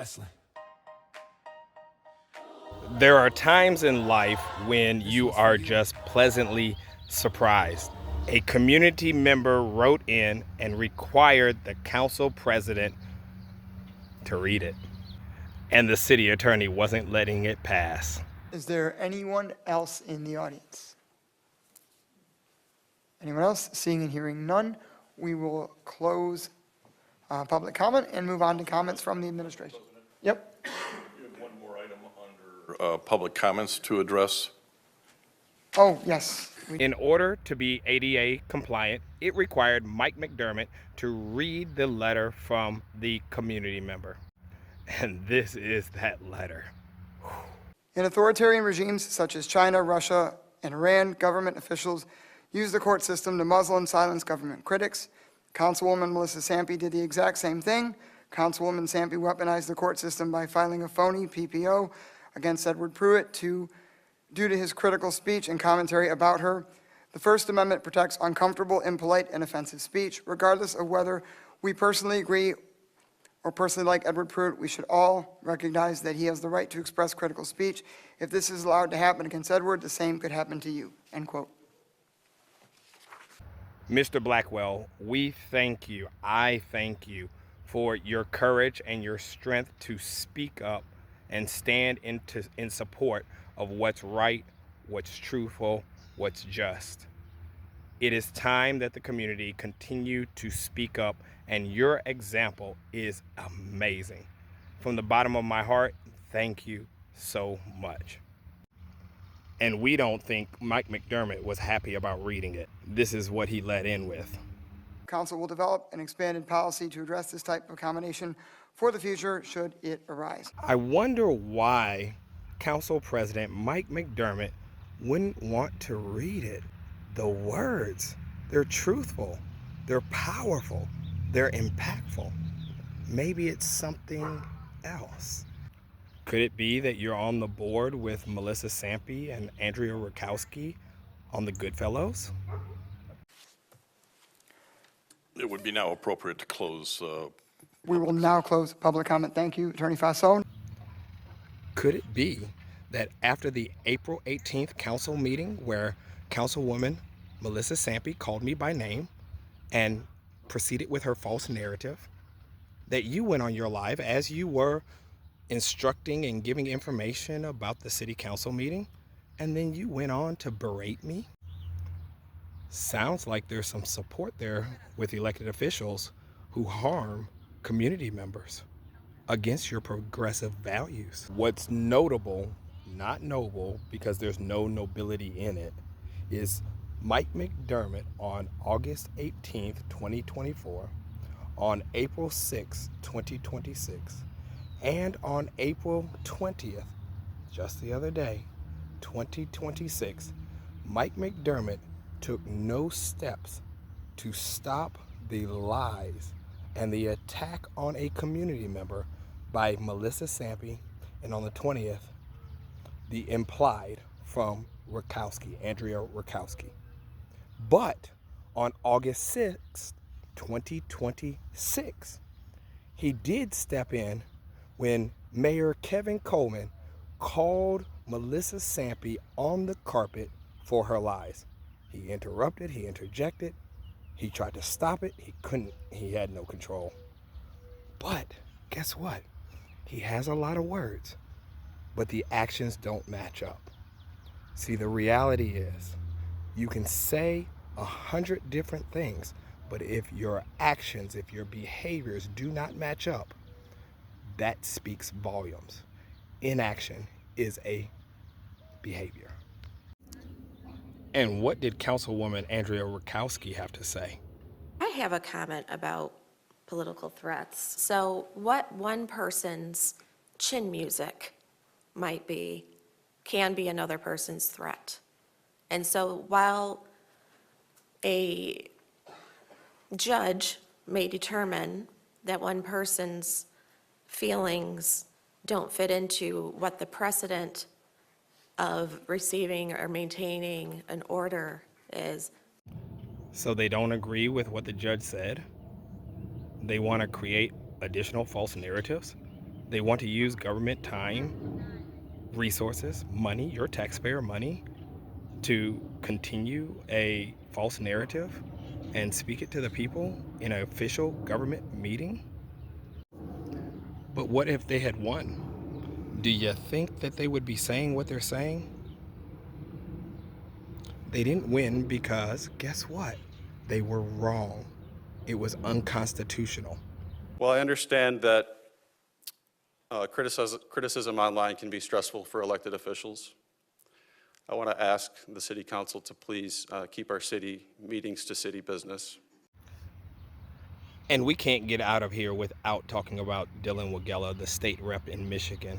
Westland. There are times in life when you are just pleasantly surprised. A community member wrote in and required the council president to read it, and the city attorney wasn't letting it pass. Is there anyone else in the audience? Anyone else? Seeing and hearing none, we will close public comment and move on to comments from the administration. Yep. You have one more item under public comments to address. Oh, yes. In order to be ADA compliant, it required Mike McDermott to read the letter from the community member. And this is that letter. In authoritarian regimes such as China, Russia, and Iran, government officials use the court system to muzzle and silence government critics. Councilwoman Melissa Sampey did the exact same thing. Councilwoman Sampey weaponized the court system by filing a phony PPO against Edward Pruett due to his critical speech and commentary about her. The First Amendment protects uncomfortable, impolite, and offensive speech. Regardless of whether we personally agree or personally like Edward Pruett, we should all recognize that he has the right to express critical speech. If this is allowed to happen against Edward, the same could happen to you, end quote. Mr. Blackwell, we thank you. I thank you for your courage and your strength to speak up and stand in support of what's right, what's truthful, what's just. It is time that the community continue to speak up, and your example is amazing. From the bottom of my heart, thank you so much. And we don't think Mike McDermott was happy about reading it. This is what he let in with. Council will develop an expanded policy to address this type of combination for the future should it arise. I wonder why Council President Mike McDermott wouldn't want to read it. The words, they're truthful, they're powerful, they're impactful. Maybe it's something else. Could it be that you're on the board with Melissa Sampey and Andrea Rakowski on the Goodfellows? It would be now appropriate to close. We will now close public comment. Thank you, Attorney Fasson. Could it be that after the April 18th council meeting where Councilwoman Melissa Sampey called me by name and proceeded with her false narrative, that you went on your live as you were instructing and giving information about the city council meeting, and then you went on to berate me? Sounds like there's some support there with elected officials who harm community members against your progressive values. What's notable, not noble, because there's no nobility in it, is Mike McDermott on August 18th, 2024, on April 6th, 2026, and on April 20th, just the other day, 2026, Mike McDermott took no steps to stop the lies and the attack on a community member by Melissa Sampey, and on the 20th, the implied from Rakowski, Andrea Rakowski. But on August 6th, 2026, he did step in when Mayor Kevin Coleman called Melissa Sampey on the carpet for her lies. He interrupted, he interjected, he tried to stop it, he couldn't, he had no control. But guess what? He has a lot of words, but the actions don't match up. See, the reality is, you can say 100 different things, but if your actions, if your behaviors do not match up, that speaks volumes. Inaction is a behavior. And what did Councilwoman Andrea Rakowski have to say? I have a comment about political threats. So what one person's chin music might be can be another person's threat. And so while a judge may determine that one person's feelings don't fit into what the precedent of receiving or maintaining an order is. So they don't agree with what the judge said? They want to create additional false narratives? They want to use government time, resources, money, your taxpayer money, to continue a false narrative and speak it to the people in an official government meeting. But what if they had won? Do you think that they would be saying what they're saying? They didn't win because, guess what? They were wrong. It was unconstitutional. Well, I understand that criticism online can be stressful for elected officials. I want to ask the City Council to please keep our city meetings to city business. And we can't get out of here without talking about Dylan Wagella, the state rep in Michigan.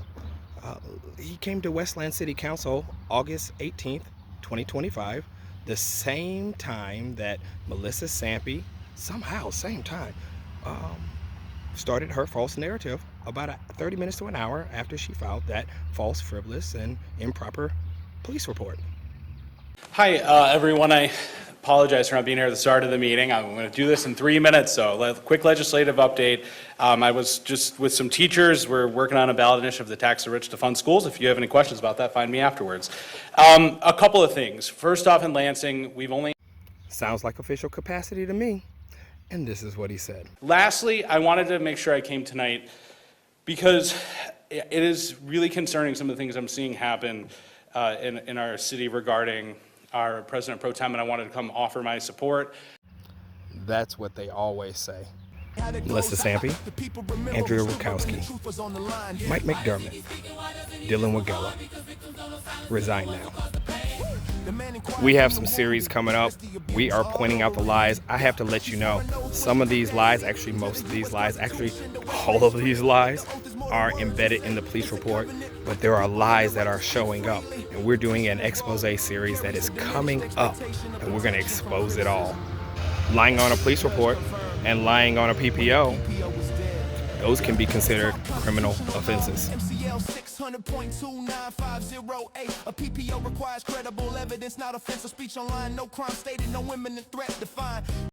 He came to Westland City Council August 18th, 2025, the same time that Melissa Sampey, somehow same time, started her false narrative about 30 minutes to an hour after she filed that false, frivolous, and improper police report. Hi, everyone. I apologize for not being here at the start of the meeting. I'm going to do this in 3 minutes, so quick legislative update. I was just with some teachers. We're working on a ballot initiative, the Tax the Rich to Fund Schools. If you have any questions about that, find me afterwards. A couple of things. First off, in Lansing, we've only... Sounds like official capacity to me. And this is what he said. Lastly, I wanted to make sure I came tonight because it is really concerning some of the things I'm seeing happen in our city regarding our President Pro Tem, and I wanted to come offer my support. That's what they always say. Melissa Sampey, Andrea Rukowski, Mike McDermott, Dylan Wagella. Resign now. We have some series coming up. We are pointing out the lies. I have to let you know, some of these lies, actually most of these lies, actually all of these lies are embedded in the police report, but there are lies that are showing up. And we're doing an expose series that is coming up, and we're going to expose it all. Lying on a police report and lying on a PPO, those can be considered criminal offenses. 600.29508. A PPO requires credible evidence, not offensive speech online. No crime stated, no imminent threat defined.